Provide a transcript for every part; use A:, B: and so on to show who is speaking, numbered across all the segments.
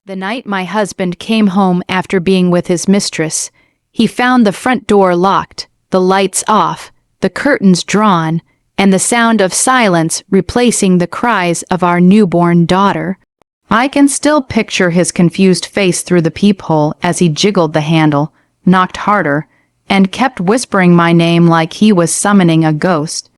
A: The night my husband came home after being with his mistress, he found the front door locked, the lights off, the curtains drawn, and the sound of silence replacing the cries of our newborn daughter. I can still picture his confused face through the peephole as he jiggled the handle, knocked harder, and kept whispering my name like he was summoning a ghost.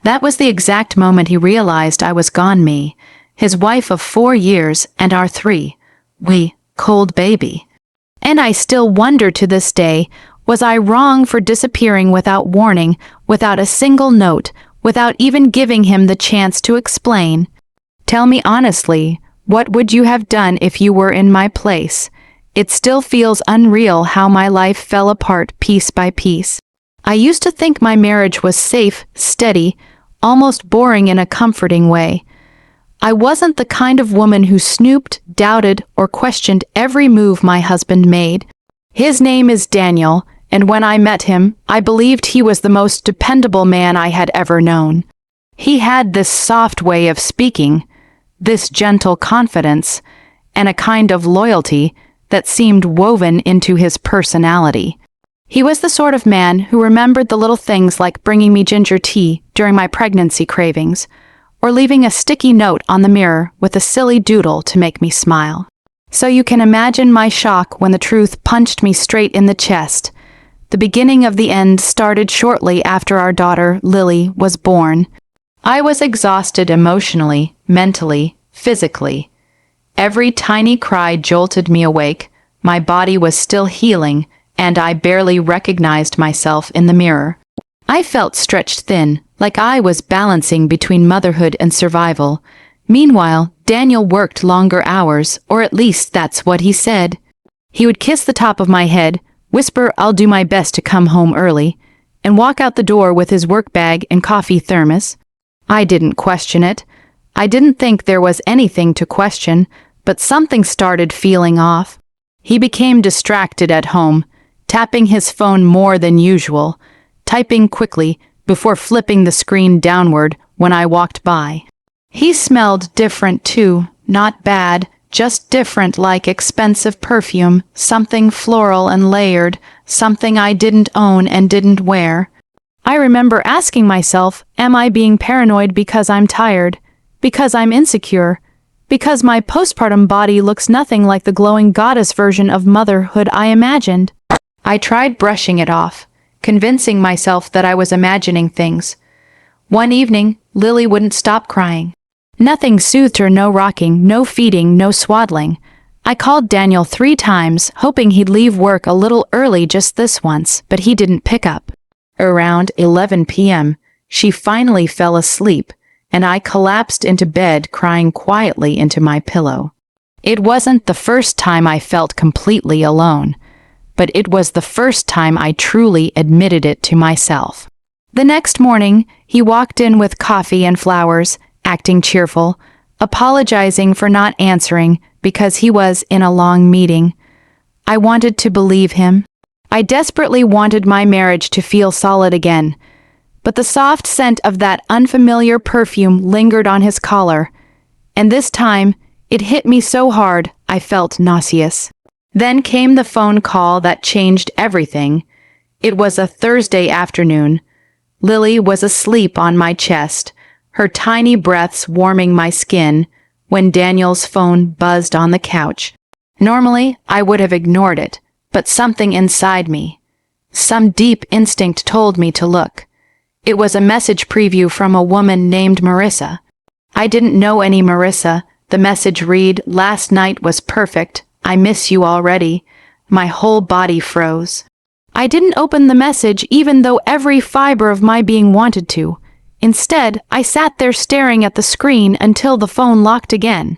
A: That was the exact moment he realized I was gone, me, his wife of 4 years and our 3. Cold baby. And I still wonder to this day, was I wrong for disappearing without warning, without a single note, without even giving him the chance to explain? Tell me honestly, what would you have done if you were in my place? It still feels unreal how my life fell apart piece by piece. I used to think my marriage was safe, steady, almost boring in a comforting way. I wasn't the kind of woman who snooped, doubted, or questioned every move my husband made. His name is Daniel, and when I met him, I believed he was the most dependable man I had ever known. He had this soft way of speaking, this gentle confidence, and a kind of loyalty that seemed woven into his personality. He was the sort of man who remembered the little things like bringing me ginger tea during my pregnancy cravings, or leaving a sticky note on the mirror with a silly doodle to make me smile. So you can imagine my shock when the truth punched me straight in the chest. The beginning of the end started shortly after our daughter, Lily, was born. I was exhausted emotionally, mentally, physically. Every tiny cry jolted me awake, my body was still healing, and I barely recognized myself in the mirror. I felt stretched thin, like I was balancing between motherhood and survival. Meanwhile, Daniel worked longer hours, or at least that's what he said. He would kiss the top of my head, whisper I'll do my best to come home early, and walk out the door with his work bag and coffee thermos. I didn't question it. I didn't think there was anything to question, but something started feeling off. He became distracted at home, tapping his phone more than usual, typing quickly before flipping the screen downward when I walked by. He smelled different too, not bad, just different, like expensive perfume, something floral and layered, something I didn't own and didn't wear. I remember asking myself, am I being paranoid because I'm tired? Because I'm insecure? Because my postpartum body looks nothing like the glowing goddess version of motherhood I imagined? I tried brushing it off, convincing myself that I was imagining things. One evening, Lily wouldn't stop crying. Nothing soothed her, no rocking, no feeding, no swaddling. I called Daniel 3 times, hoping he'd leave work a little early just this once, but he didn't pick up. Around 11 p.m., she finally fell asleep, and I collapsed into bed crying quietly into my pillow. It wasn't the first time I felt completely alone, but it was the first time I truly admitted it to myself. The next morning, he walked in with coffee and flowers, acting cheerful, apologizing for not answering because he was in a long meeting. I wanted to believe him. I desperately wanted my marriage to feel solid again, but the soft scent of that unfamiliar perfume lingered on his collar, and this time it hit me so hard I felt nauseous. Then came the phone call that changed everything. It was a Thursday afternoon. Lily was asleep on my chest, her tiny breaths warming my skin, when Daniel's phone buzzed on the couch. Normally, I would have ignored it, but something inside me, some deep instinct told me to look. It was a message preview from a woman named Marissa. I didn't know any Marissa. The message read, "Last night was perfect. I miss you already." My whole body froze. I didn't open the message even though every fiber of my being wanted to. Instead, I sat there staring at the screen until the phone locked again.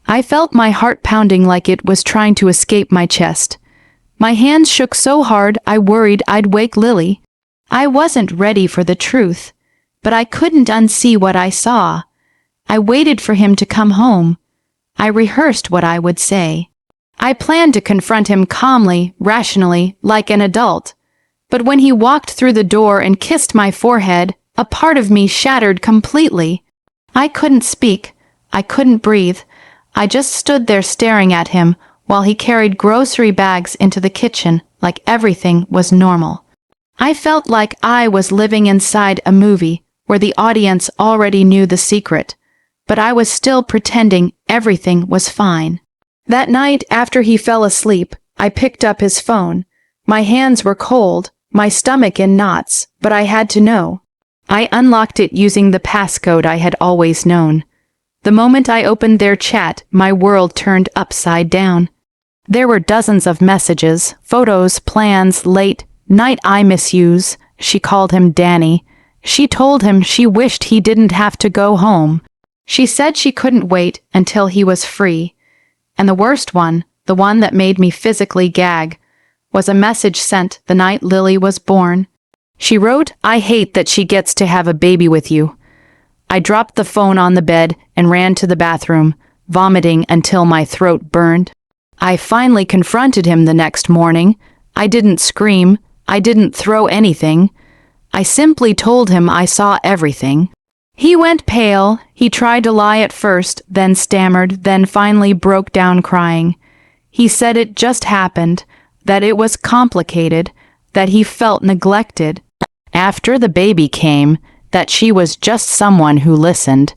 A: I felt my heart pounding like it was trying to escape my chest. My hands shook so hard I worried I'd wake Lily. I wasn't ready for the truth, but I couldn't unsee what I saw. I waited for him to come home. I rehearsed what I would say. I planned to confront him calmly, rationally, like an adult. But when he walked through the door and kissed my forehead, a part of me shattered completely. I couldn't speak. I couldn't breathe. I just stood there staring at him, while he carried grocery bags into the kitchen like everything was normal. I felt like I was living inside a movie where the audience already knew the secret, but I was still pretending everything was fine. That night, after he fell asleep, I picked up his phone. My hands were cold, my stomach in knots, but I had to know. I unlocked it using the passcode I had always known. The moment I opened their chat, my world turned upside down. There were dozens of messages, photos, plans, late night I miss yous. She called him Danny. She told him she wished he didn't have to go home. She said she couldn't wait until he was free. And the worst one, the one that made me physically gag, was a message sent the night Lily was born. She wrote, "I hate that she gets to have a baby with you." I dropped the phone on the bed and ran to the bathroom, vomiting until my throat burned. I finally confronted him the next morning. I didn't scream. I didn't throw anything. I simply told him I saw everything. He went pale. He tried to lie at first, then stammered, then finally broke down crying. He said it just happened, that it was complicated, that he felt neglected. After the baby came, that she was just someone who listened.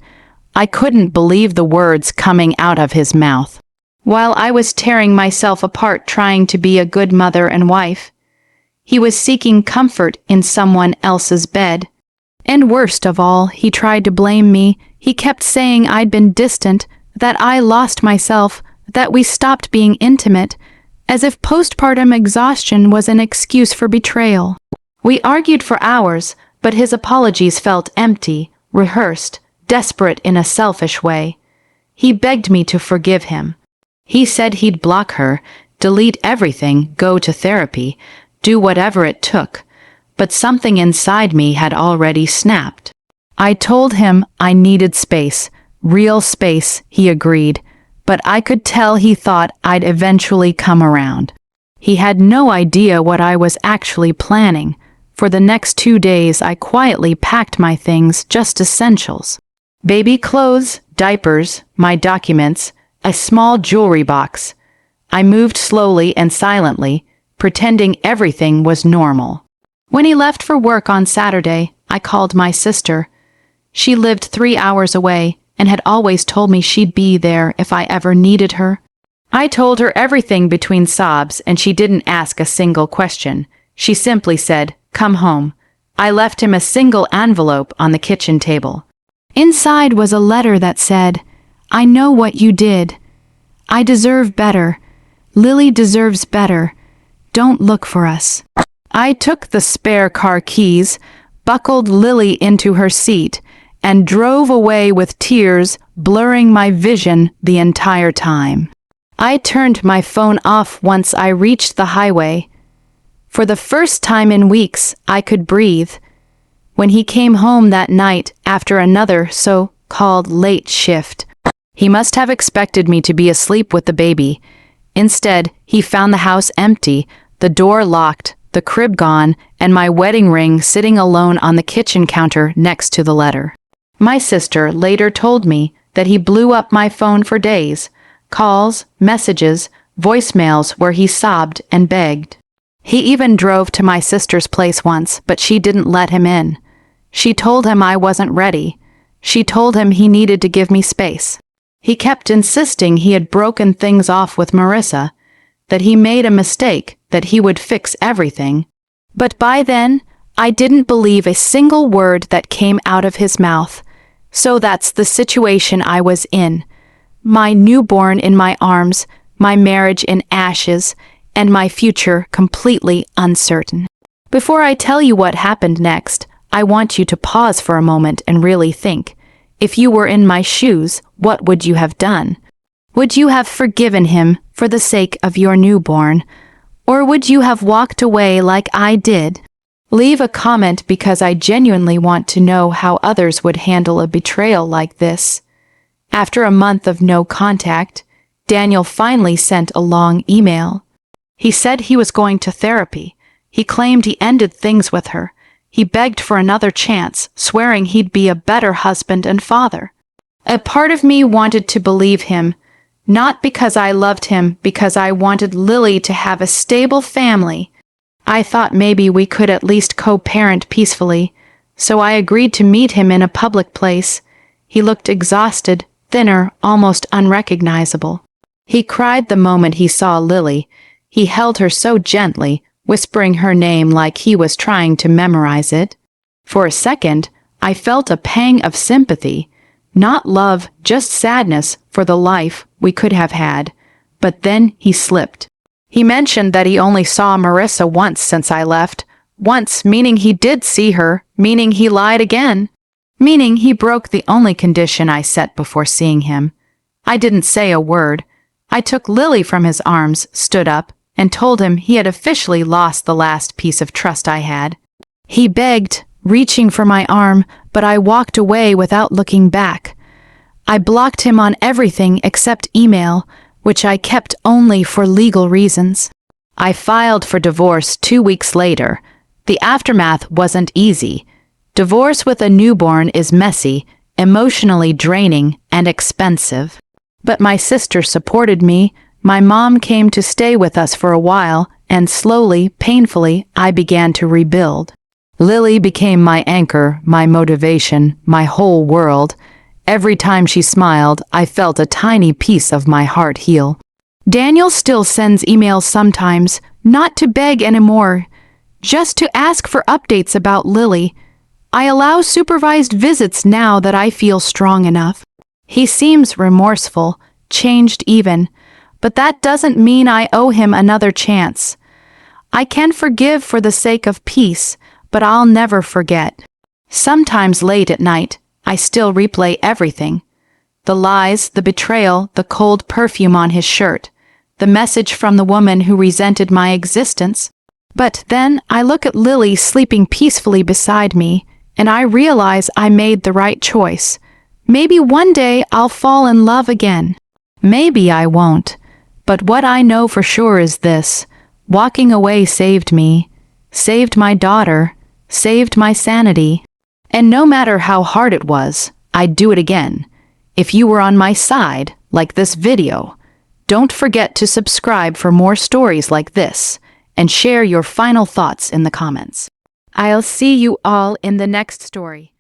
A: I couldn't believe the words coming out of his mouth. While I was tearing myself apart trying to be a good mother and wife, he was seeking comfort in someone else's bed. And worst of all, he tried to blame me. He kept saying I'd been distant, that I lost myself, that we stopped being intimate, as if postpartum exhaustion was an excuse for betrayal. We argued for hours, but his apologies felt empty, rehearsed, desperate in a selfish way. He begged me to forgive him. He said he'd block her, delete everything, go to therapy, do whatever it took, but something inside me had already snapped. I told him I needed space, real space, he agreed, but I could tell he thought I'd eventually come around. He had no idea what I was actually planning. For the next 2 days, I quietly packed my things, just essentials. Baby clothes, diapers, my documents, a small jewelry box. I moved slowly and silently, pretending everything was normal. When he left for work on Saturday, I called my sister. She lived 3 hours away and had always told me she'd be there if I ever needed her. I told her everything between sobs, and she didn't ask a single question. She simply said, "Come home." I left him a single envelope on the kitchen table. Inside was a letter that said, "I know what you did. I deserve better. Lily deserves better. Don't look for us." I took the spare car keys, buckled Lily into her seat, and drove away with tears blurring my vision the entire time. I turned my phone off once I reached the highway. For the first time in weeks, I could breathe. When he came home that night after another so-called late shift, he must have expected me to be asleep with the baby. Instead, he found the house empty, the door locked, the crib gone, and my wedding ring sitting alone on the kitchen counter next to the letter. My sister later told me that he blew up my phone for days, calls, messages, voicemails where he sobbed and begged. He even drove to my sister's place once, but she didn't let him in. She told him I wasn't ready. She told him he needed to give me space. He kept insisting he had broken things off with Marissa, that he made a mistake, that he would fix everything. But by then, I didn't believe a single word that came out of his mouth. So that's the situation I was in. My newborn in my arms, my marriage in ashes, and my future completely uncertain. Before I tell you what happened next, I want you to pause for a moment and really think. If you were in my shoes, what would you have done? Would you have forgiven him for the sake of your newborn? Or would you have walked away like I did? Leave a comment because I genuinely want to know how others would handle a betrayal like this. After a month of no contact, Daniel finally sent a long email. He said he was going to therapy. He claimed he ended things with her. He begged for another chance, swearing he'd be a better husband and father. A part of me wanted to believe him, Not because I loved him, because I wanted Lily to have a stable family. I thought maybe we could at least co-parent peacefully, so I agreed to meet him in a public place. He looked exhausted, thinner, almost unrecognizable. He cried the moment he saw Lily. He held her so gently, whispering her name like he was trying to memorize it. For a second, I felt a pang of sympathy. Not love, just sadness for the life we could have had. But then he slipped. He mentioned that he only saw Marissa once since I left. Once, meaning he did see her, meaning he lied again, meaning he broke the only condition I set before seeing him. I didn't say a word. I took Lily from his arms, stood up, and told him he had officially lost the last piece of trust I had. He begged, reaching for my arm, but I walked away without looking back. I blocked him on everything except email, which I kept only for legal reasons. I filed for divorce 2 weeks later. The aftermath wasn't easy. Divorce with a newborn is messy, emotionally draining, and expensive. But my sister supported me. My mom came to stay with us for a while, and slowly, painfully, I began to rebuild. Lily became my anchor, my motivation, my whole world. Every time she smiled, I felt a tiny piece of my heart heal. Daniel still sends emails sometimes, not to beg anymore, just to ask for updates about Lily. I allow supervised visits now that I feel strong enough. He seems remorseful, changed even, but that doesn't mean I owe him another chance. I can forgive for the sake of peace, but I'll never forget. Sometimes late at night, I still replay everything. The lies, the betrayal, the cold perfume on his shirt, the message from the woman who resented my existence. But then I look at Lily sleeping peacefully beside me, and I realize I made the right choice. Maybe one day I'll fall in love again. Maybe I won't. But what I know for sure is this: walking away saved me, saved my daughter, saved my sanity. And no matter how hard it was, I'd do it again. If you were on my side, like this video, don't forget to subscribe for more stories like this, and share your final thoughts in the comments. I'll see you all in the next story.